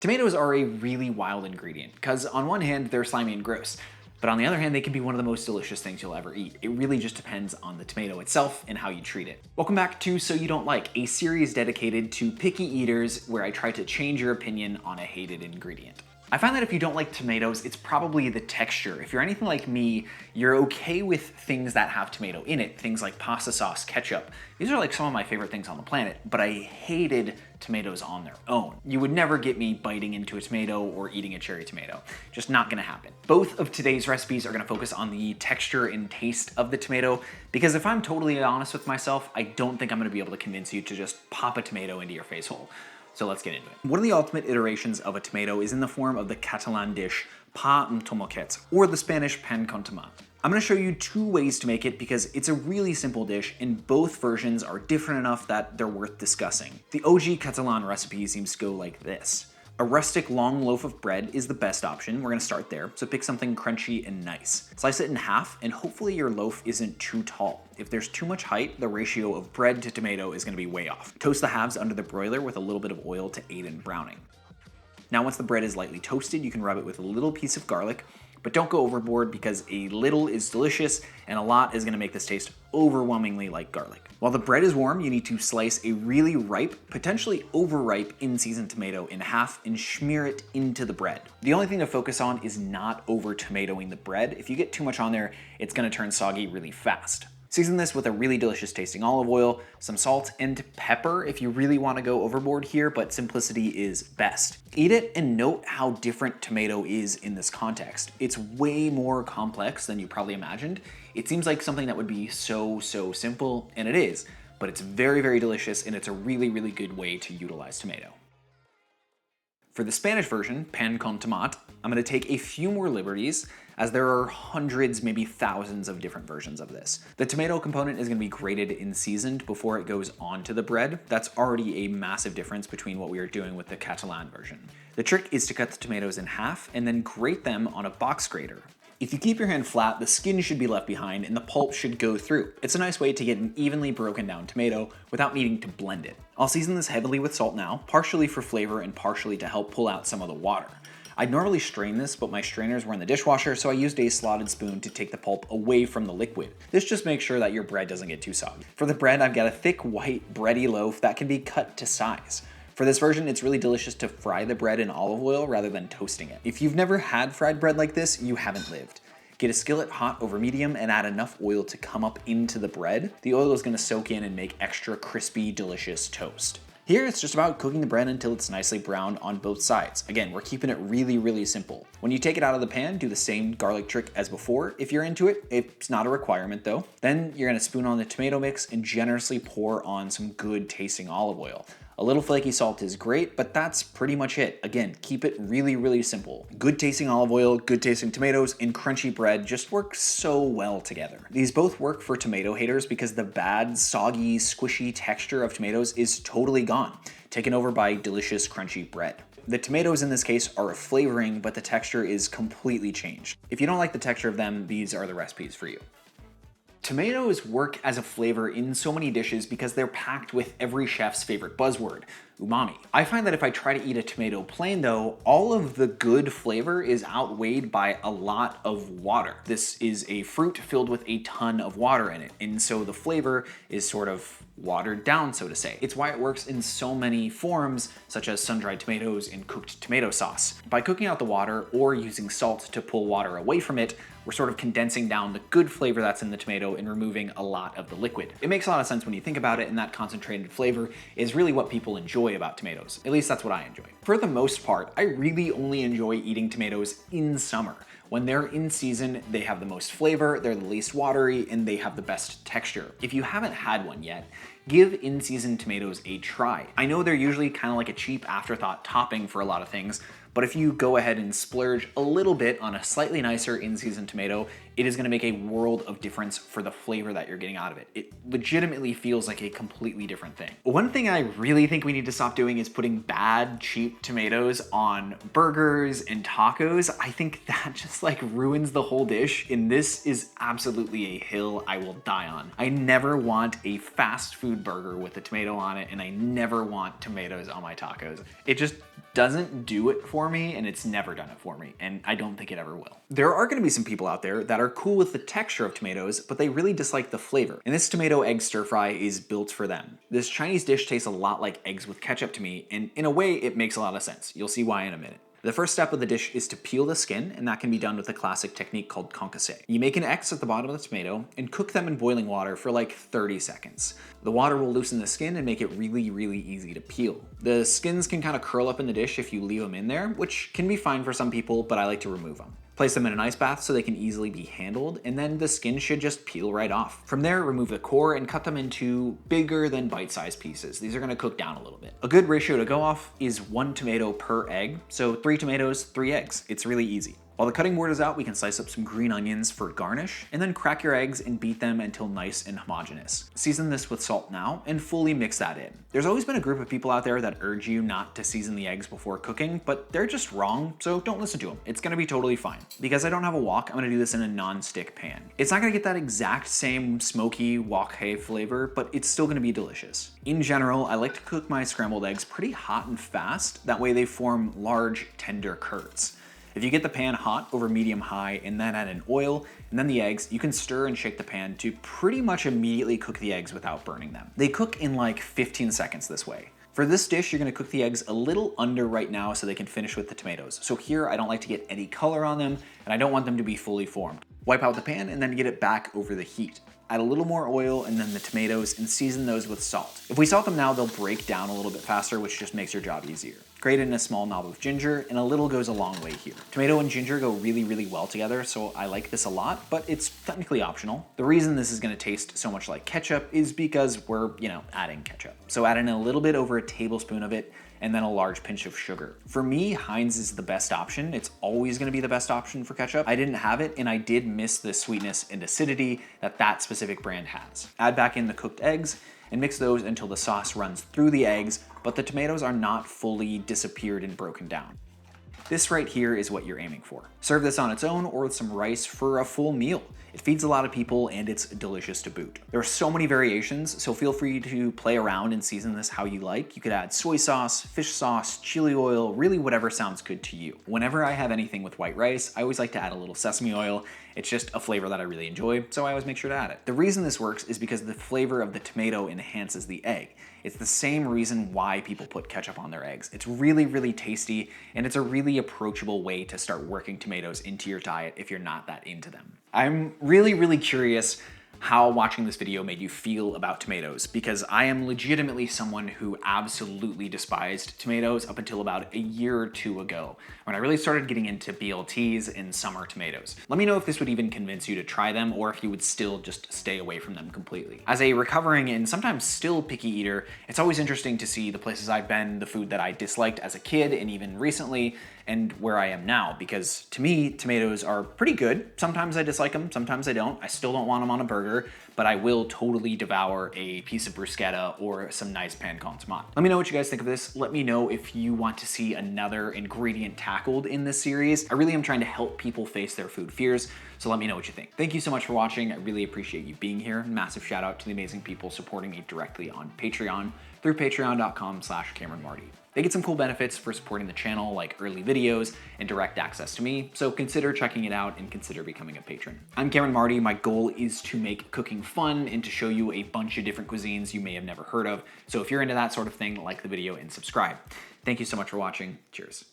Tomatoes are a really wild ingredient because on one hand, they're slimy and gross, but on the other hand, they can be one of the most delicious things you'll ever eat. It really just depends on the tomato itself and how you treat it. Welcome back to So You Don't Like, a series dedicated to picky eaters where I try to change your opinion on a hated ingredient. I find that if you don't like tomatoes, it's probably the texture. If you're anything like me, you're okay with things that have tomato in it, things like pasta sauce, ketchup. These are like some of my favorite things on the planet, but I hated tomatoes on their own. You would never get me biting into a tomato or eating a cherry tomato. Just not gonna happen. Both of today's recipes are gonna focus on the texture and taste of the tomato, because if I'm totally honest with myself, I don't think I'm gonna be able to convince you to just pop a tomato into your face hole. So let's get into it. One of the ultimate iterations of a tomato is in the form of the Catalan dish pa amb tomaquet, or the Spanish pan con tomate. I'm going to show you two ways to make it because it's a really simple dish and both versions are different enough that they're worth discussing. The OG Catalan recipe seems to go like this. A rustic long loaf of bread is the best option. We're gonna start there, so pick something crunchy and nice. Slice it in half, and hopefully your loaf isn't too tall. If there's too much height, the ratio of bread to tomato is gonna be way off. Toast the halves under the broiler with a little bit of oil to aid in browning. Now once the bread is lightly toasted, you can rub it with a little piece of garlic, but don't go overboard because a little is delicious and a lot is gonna make this taste overwhelmingly like garlic. While the bread is warm, you need to slice a really ripe, potentially overripe in-season tomato in half and smear it into the bread. The only thing to focus on is not over tomatoing the bread. If you get too much on there, it's gonna turn soggy really fast. Season this with a really delicious tasting olive oil, some salt, and pepper if you really want to go overboard here, but simplicity is best. Eat it and note how different tomato is in this context. It's way more complex than you probably imagined. It seems like something that would be so simple, and it is, but it's very delicious, and it's a really good way to utilize tomato. For the Spanish version, pan con tomate, I'm going to take a few more liberties as there are hundreds, maybe thousands of different versions of this. The tomato component is going to be grated and seasoned before it goes onto the bread. That's already a massive difference between what we are doing with the Catalan version. The trick is to cut the tomatoes in half and then grate them on a box grater. If you keep your hand flat, the skin should be left behind and the pulp should go through. It's a nice way to get an evenly broken down tomato without needing to blend it. I'll season this heavily with salt now, partially for flavor and partially to help pull out some of the water. I'd normally strain this, but my strainers were in the dishwasher, so I used a slotted spoon to take the pulp away from the liquid. This just makes sure that your bread doesn't get too soggy. For the bread, I've got a thick, white, bready loaf that can be cut to size. For this version, it's really delicious to fry the bread in olive oil rather than toasting it. If you've never had fried bread like this, you haven't lived. Get a skillet hot over medium and add enough oil to come up into the bread. The oil is going to soak in and make extra crispy, delicious toast. Here, it's just about cooking the bread until it's nicely browned on both sides. Again, we're keeping it really simple. When you take it out of the pan, do the same garlic trick as before if you're into it. It's not a requirement though. Then you're gonna spoon on the tomato mix and generously pour on some good tasting olive oil. A little flaky salt is great, but that's pretty much it. Again, keep it really simple. Good tasting olive oil, good tasting tomatoes, and crunchy bread just work so well together. These both work for tomato haters because the bad, soggy, squishy texture of tomatoes is totally gone, taken over by delicious, crunchy bread. The tomatoes in this case are a flavoring, but the texture is completely changed. If you don't like the texture of them, these are the recipes for you. Tomatoes work as a flavor in so many dishes because they're packed with every chef's favorite buzzword, umami. I find that if I try to eat a tomato plain though, all of the good flavor is outweighed by a lot of water. This is a fruit filled with a ton of water in it, and so the flavor is sort of watered down, so to say. It's why it works in so many forms, such as sun-dried tomatoes and cooked tomato sauce. By cooking out the water or using salt to pull water away from it, we're sort of condensing down the good flavor that's in the tomato and removing a lot of the liquid. It makes a lot of sense when you think about it, and that concentrated flavor is really what people enjoy about tomatoes. At least that's what I enjoy. For the most part, I really only enjoy eating tomatoes in summer. When they're in season, they have the most flavor, they're the least watery, and they have the best texture. If you haven't had one yet, give in-season tomatoes a try. I know they're usually kind of like a cheap afterthought topping for a lot of things, but if you go ahead and splurge a little bit on a slightly nicer in-season tomato, it is gonna make a world of difference for the flavor that you're getting out of it. It legitimately feels like a completely different thing. One thing I really think we need to stop doing is putting bad, cheap tomatoes on burgers and tacos. I think that just like ruins the whole dish, and this is absolutely a hill I will die on. I never want a fast food burger with a tomato on it, and I never want tomatoes on my tacos. It just doesn't do it for me, and it's never done it for me, and I don't think it ever will. There are gonna be some people out there that are cool with the texture of tomatoes, but they really dislike the flavor, and this tomato egg stir fry is built for them. This Chinese dish tastes a lot like eggs with ketchup to me, and in a way, it makes a lot of sense. You'll see why in a minute. The first step of the dish is to peel the skin, and that can be done with a classic technique called concassé. You make an X at the bottom of the tomato and cook them in boiling water for like 30 seconds. The water will loosen the skin and make it really, really easy to peel. The skins can kind of curl up in the dish if you leave them in there, which can be fine for some people, but I like to remove them. Place them in an ice bath so they can easily be handled, and then the skin should just peel right off. From there, remove the core and cut them into bigger than bite-sized pieces. These are gonna cook down a little bit. A good ratio to go off is 1 tomato per egg, so 3 tomatoes, 3 eggs. It's really easy. While the cutting board is out, we can slice up some green onions for garnish, and then crack your eggs and beat them until nice and homogeneous. Season this with salt now, and fully mix that in. There's always been a group of people out there that urge you not to season the eggs before cooking, but they're just wrong, so don't listen to them. It's gonna be totally fine. Because I don't have a wok, I'm gonna do this in a non-stick pan. It's not gonna get that exact same smoky wok hay flavor, but it's still gonna be delicious. In general, I like to cook my scrambled eggs pretty hot and fast, that way they form large, tender curds. If you get the pan hot over medium-high and then add in oil and then the eggs, you can stir and shake the pan to pretty much immediately cook the eggs without burning them. They cook in like 15 seconds this way. For this dish, you're gonna cook the eggs a little under right now so they can finish with the tomatoes. So here, I don't like to get any color on them, and I don't want them to be fully formed. Wipe out the pan and then get it back over the heat. Add a little more oil and then the tomatoes and season those with salt. If we salt them now, they'll break down a little bit faster, which just makes your job easier. Grate in a small knob of ginger, and a little goes a long way here. Tomato and ginger go really, really well together, so I like this a lot, but it's technically optional. The reason this is gonna taste so much like ketchup is because we're, adding ketchup. So add in a little bit over a tablespoon of it, and then a large pinch of sugar. For me, Heinz is the best option. It's always gonna be the best option for ketchup. I didn't have it, and I did miss the sweetness and acidity that specific brand has. Add back in the cooked eggs, and mix those until the sauce runs through the eggs, but the tomatoes are not fully disappeared and broken down. This right here is what you're aiming for. Serve this on its own or with some rice for a full meal. It feeds a lot of people and it's delicious to boot. There are so many variations, so feel free to play around and season this how you like. You could add soy sauce, fish sauce, chili oil, really whatever sounds good to you. Whenever I have anything with white rice, I always like to add a little sesame oil. It's just a flavor that I really enjoy, so I always make sure to add it. The reason this works is because the flavor of the tomato enhances the egg. It's the same reason why people put ketchup on their eggs. It's really, really tasty, and it's a really approachable way to start working tomatoes into your diet if you're not that into them. I'm really, really curious how watching this video made you feel about tomatoes, because I am legitimately someone who absolutely despised tomatoes up until about a year or two ago, when I really started getting into BLTs and summer tomatoes. Let me know if this would even convince you to try them, or if you would still just stay away from them completely. As a recovering and sometimes still picky eater, it's always interesting to see the places I've been, the food that I disliked as a kid and even recently, and where I am now, because to me, tomatoes are pretty good. Sometimes I dislike them, sometimes I don't. I still don't want them on a burger, but I will totally devour a piece of bruschetta or some nice pan con tomate. Let me know what you guys think of this. Let me know if you want to see another ingredient tackled in this series. I really am trying to help people face their food fears, so let me know what you think. Thank you so much for watching. I really appreciate you being here. Massive shout out to the amazing people supporting me directly on Patreon through patreon.com/CameronMarty. They get some cool benefits for supporting the channel, like early videos and direct access to me, so consider checking it out and consider becoming a patron. I'm Cameron Marty. My goal is to make cooking fun and to show you a bunch of different cuisines you may have never heard of, so if you're into that sort of thing, like the video and subscribe. Thank you so much for watching. Cheers.